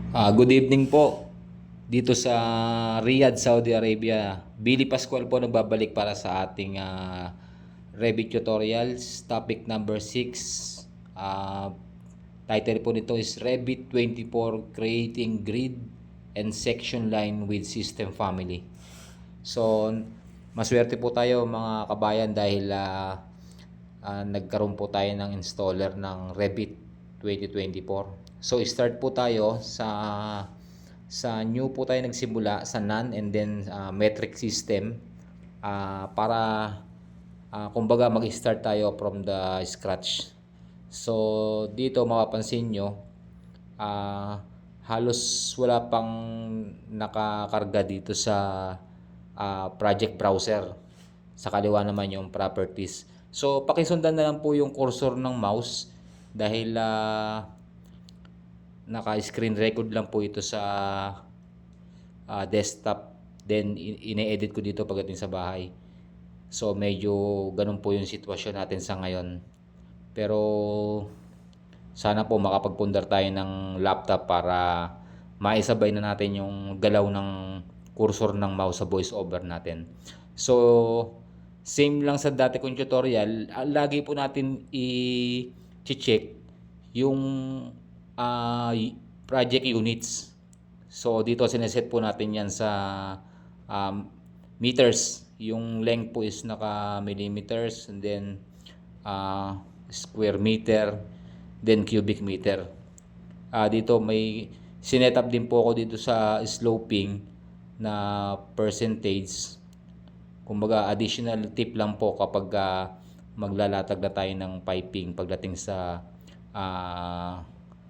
Good evening po dito sa Riyadh, Saudi Arabia. Billy Pascual po nagbabalik para sa ating Revit tutorials. Topic number 6. Uh, Title po nito is Revit 24 Creating Grid and Section Line with System Family. So, maswerte po tayo mga kabayan dahil nagkaroon po tayo ng installer ng Revit 2024. So start po tayo sa new po tayo nagsimula sa NaN and then metric system para kumbaga mag-start tayo from the scratch. So dito mapapansin nyo halos wala pang nakakarga dito sa project browser. Sa kaliwa naman yung properties. So pakisundan na lang po yung cursor ng mouse dahil naka-screen record lang po ito sa desktop. Then ine-edit ko dito pagdating sa bahay. So medyo ganun po yung sitwasyon natin sa ngayon. Pero sana po makapagpundar tayo ng laptop para maisabay na natin yung galaw ng cursor ng mouse sa voice over natin. So same lang sa dati kong tutorial, lagi po natin i-check yung project units. So dito sineset po natin yan sa meters. Yung length po is naka millimeters and then square meter, then cubic meter. Dito may sinet up din po ako dito sa sloping na percentage. Kumbaga additional tip lang po kapag maglalatag na tayo ng piping pagdating sa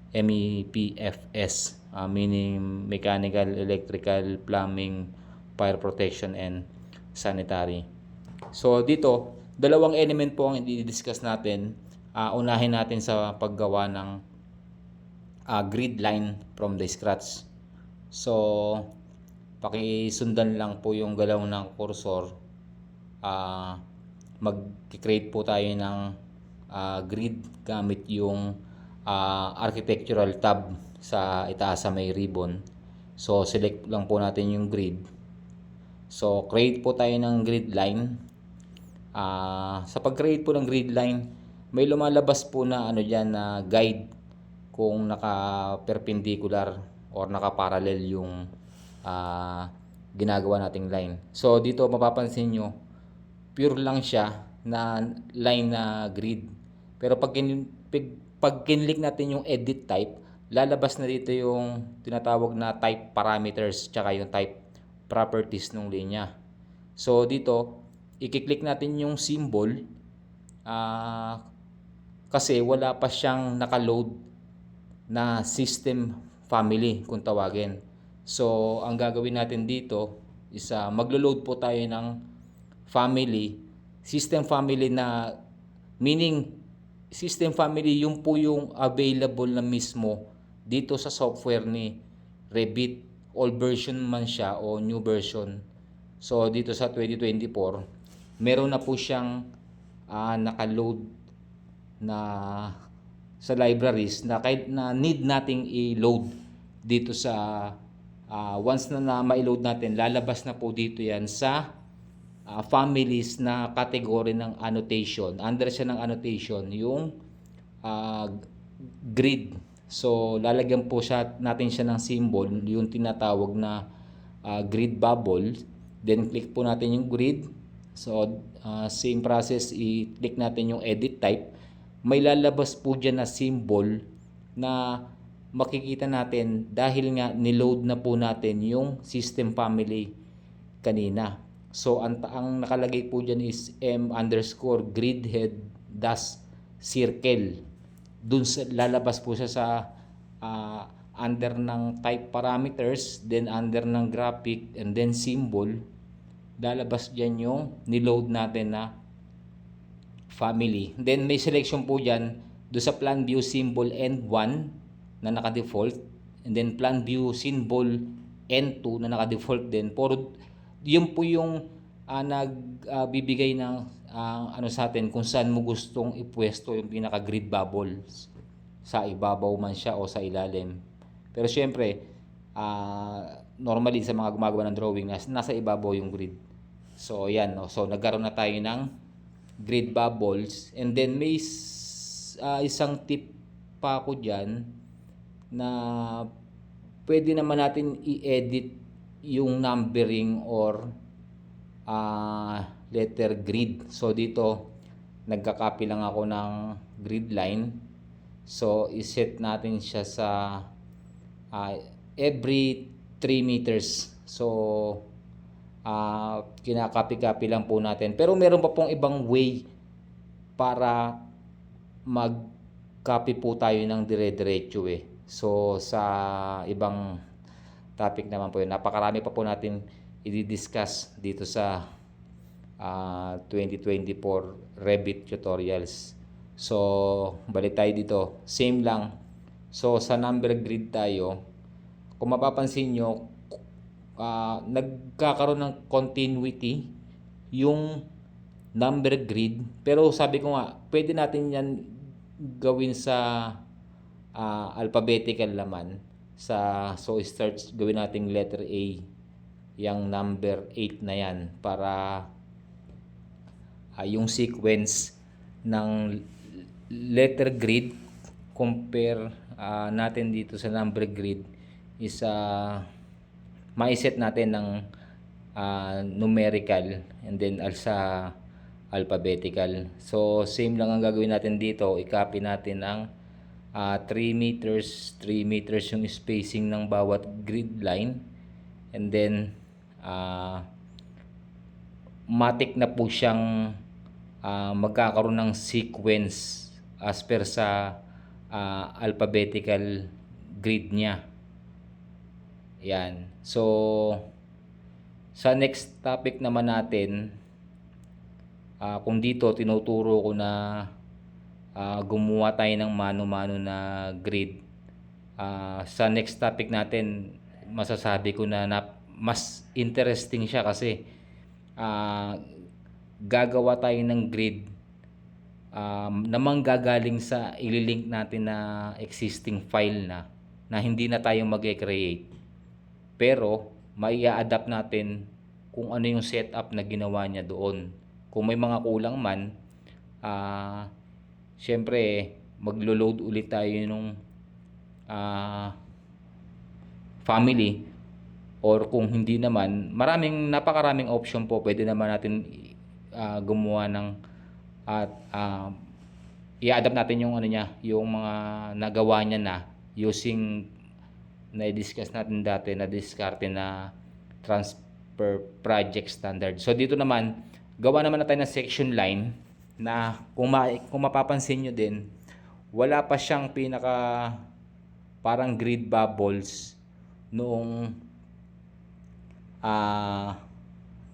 MEPFS, meaning mechanical, electrical, plumbing, fire protection, and sanitary. So dito, dalawang element po ang i-discuss natin. Unahin natin sa paggawa ng grid line from the scratch. So pakisundan lang po yung galaw ng cursor. Mag-create po tayo ng grid gamit yung architectural tab sa itaas sa may ribbon. So select lang po natin yung grid. So create po tayo ng grid line. Sa pag-create po ng grid line, may lumalabas po na ano diyan na guide kung naka-perpendicular or naka-parallel yung ginagawa nating line. So dito mapapansin nyo, pure lang siya na line na grid. Pero pag kinlik natin yung edit type, lalabas na dito yung tinatawag na type parameters tsaka yung type properties ng linya. So dito, i-click natin yung symbol kasi wala pa siyang naka-load na system family kung tawagin. So ang gagawin natin dito is maglo-load po tayo ng family, system family na meaning system family yung po yung available na mismo dito sa software ni Revit, old version man siya o new version. So dito sa 2024 meron na po siyang naka-load na sa libraries na kahit na need nating i-load dito sa once na ma-load natin, lalabas na po dito yan sa families na category ng annotation. Under siya ng annotation yung grid. So lalagyan po natin siya ng symbol, yung tinatawag na grid bubble. Then click po natin yung grid. So same process, i-click natin yung edit type. May lalabas po dyan na symbol na makikita natin dahil nga niload na po natin yung system family kanina. So ang nakalagay po dyan is M_grid head dash circle. Dun lalabas po siya sa under ng type parameters, then under ng graphic, and then symbol. Lalabas dyan yung niload natin na family. Then may selection po dyan do sa plan view symbol N1 na naka-default, and then plan view symbol N2 na naka-default din. Yun po yung nagbibigay ng ano sa atin kung saan mo gustong ipwesto yung pinaka grid bubbles, sa ibabaw man siya o sa ilalim. Pero syempre, normally sa mga gumagawa ng drawing, nasa ibabaw yung grid. So yan, no? So nagkaroon na tayo ng grid bubbles, and then may isang tip pa ako dyan na pwede naman natin i-edit yung numbering or letter grid. So dito nagka-copy lang ako ng grid line. So i-set natin siya sa every 3 meters. So kinakopy-copy lang po natin. Pero meron pa pong ibang way para mag-copy po tayo ng dire-diretso eh. So sa ibang topic naman po yun. Napakarami pa po natin i-discuss dito sa 2024 Revit tutorials. So balik tayo dito. Same lang. So sa number grid tayo. Kung mapapansin nyo, nagkakaroon ng continuity yung number grid. Pero sabi ko nga, pwede natin yan gawin sa alphabetical naman. So start gawin nating letter A, yung number 8 na yan, para yung sequence ng letter grid compare natin dito sa number grid is ma-set natin ng numerical and then sa alphabetical. So same lang ang gagawin natin dito. I-copy natin ang 3 meters yung spacing ng bawat grid line, and then matik na po siyang magkakaroon ng sequence as per sa alphabetical grid niya. Yan. So sa next topic naman natin, kung dito tinuturo ko na gumawa tayo ng mano-mano na grid, sa next topic natin masasabi ko na mas interesting siya kasi gagawa tayo ng grid na manggagaling sa ililink natin na existing file na hindi na tayo mag-create, pero mai-adapt natin kung ano yung setup na ginawa niya doon. Kung may mga kulang man, syempre maglo-load ulit tayo nung family, or kung hindi naman, napakaraming option po. Pwede naman natin gumawa ng i-adapt natin yung yung mga nagawa niya na using na-discuss natin dati na diskarte na transfer project standard. So dito naman, gawa naman na tayo ng section line na kung mapapansin nyo din, wala pa siyang parang grid bubbles noong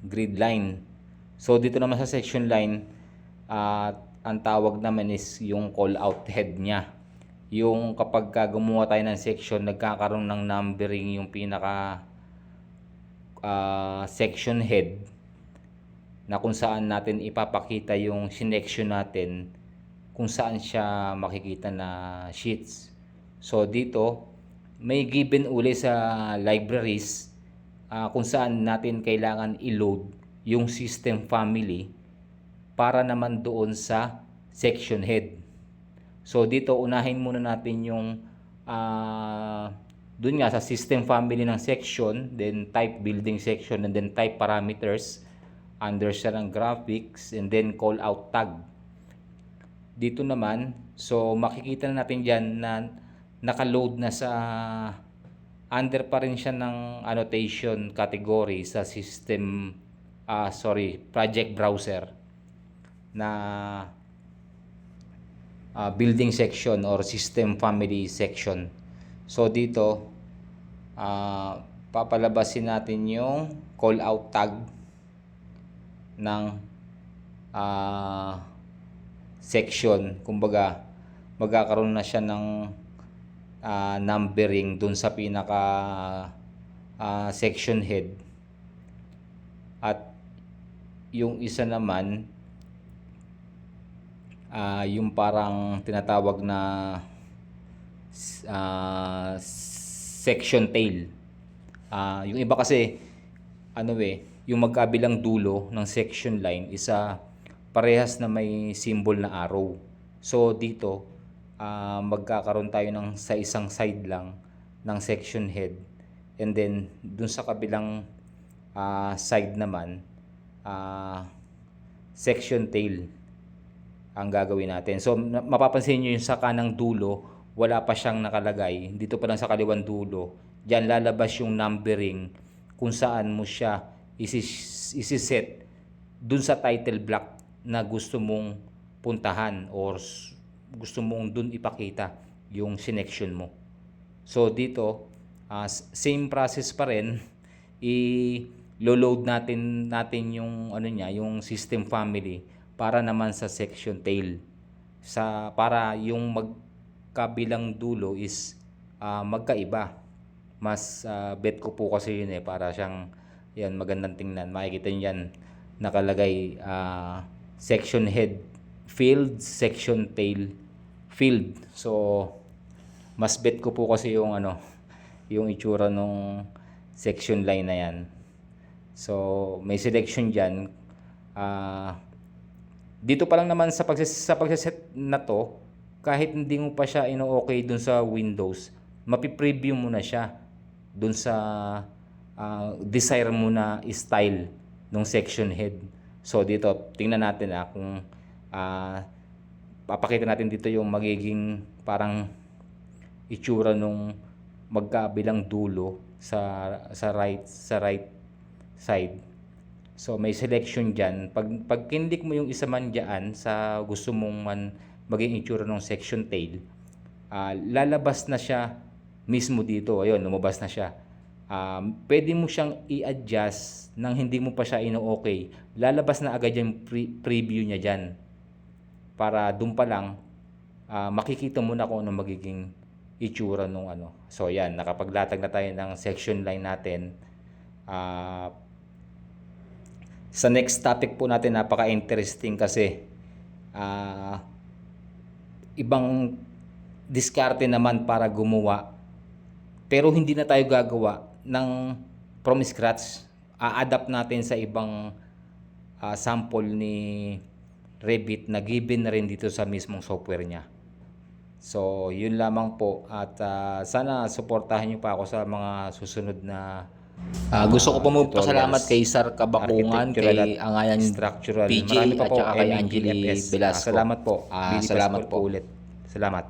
grid line. So dito naman sa section line, ang tawag naman is yung call out head niya. Yung kapag gumawa tayo ng section, nagkakaroon ng numbering yung section head, na kung saan natin ipapakita yung sinection natin, kung saan siya makikita na sheets. So dito may given uli sa libraries kung saan natin kailangan i-load yung system family para naman doon sa section head. So dito unahin muna natin yung doon nga sa system family ng section, then type building section, and then type parameters, under siya ng graphics, and then call out tag. Dito naman, so makikita na natin dyan na naka-load na sa under pa rin siya ng annotation category sa system project browser na building section or system family section. So dito papalabasin natin yung call out tag ng section. Kumbaga magkakaroon na siya ng numbering dun sa pinaka section head, at yung isa naman yung parang tinatawag na section tail. Yung iba kasi yung magkabilang dulo ng section line isa parehas na may symbol na arrow. So dito magkakaroon tayo ng sa isang side lang ng section head, and then dun sa kabilang side naman section tail ang gagawin natin. So mapapansin nyo yung sa kanang dulo wala pa siyang nakalagay. Dito pa lang sa kaliwang dulo, diyan lalabas yung numbering kung saan mo siya isi-set dun sa title block na gusto mong puntahan or gusto mong dun ipakita yung connection mo. So dito same process pa rin, i-load natin yung yung system family para naman sa section tail, para yung magkabilang dulo is magkaiba. Mas bet ko po kasi yun para siyang yan magandang tingnan. Makikita niyo yan nakalagay section head field, section tail field. So mas bet ko po kasi yung yung itsura nung section line na yan. So may selection diyan. Dito pa lang naman sa pagse-set na to, kahit hindi mo pa siya ino-okay dun sa Windows, mapi-preview mo na siya dun sa desire mo na style ng section head. So dito tingnan natin kung papakita natin dito yung magiging parang itsura nung magkabilang dulo sa right side. So may selection diyan. Pag kinlik mo yung isa man diyan sa gusto mong maging itsura ng section tail, lalabas na siya mismo dito. Ayun, lumabas na siya. Pwede mo siyang i-adjust nang hindi mo pa siya ino-okay. Lalabas na agad yung preview niya diyan. Para doon pa lang makikita mo na kung ano magiging itsura nung So yan, nakapaglatag na tayo ng section line natin. Sa next topic po natin, napaka-interesting kasi ibang diskarte naman para gumawa, pero hindi na tayo gagawa ng from scratch. A-adapt natin sa ibang sample ni Revit na given na rin dito sa mismong software niya. So yun lamang po, at sana suportahan niyo pa ako sa mga susunod na gusto ko po magpasalamat kay Sir Kabakungan, kay Angayan Structural. PJ, Marami pa at po, saka kay MNG Angeli FS. Velasco. Salamat po. Salamat po ulit. Salamat.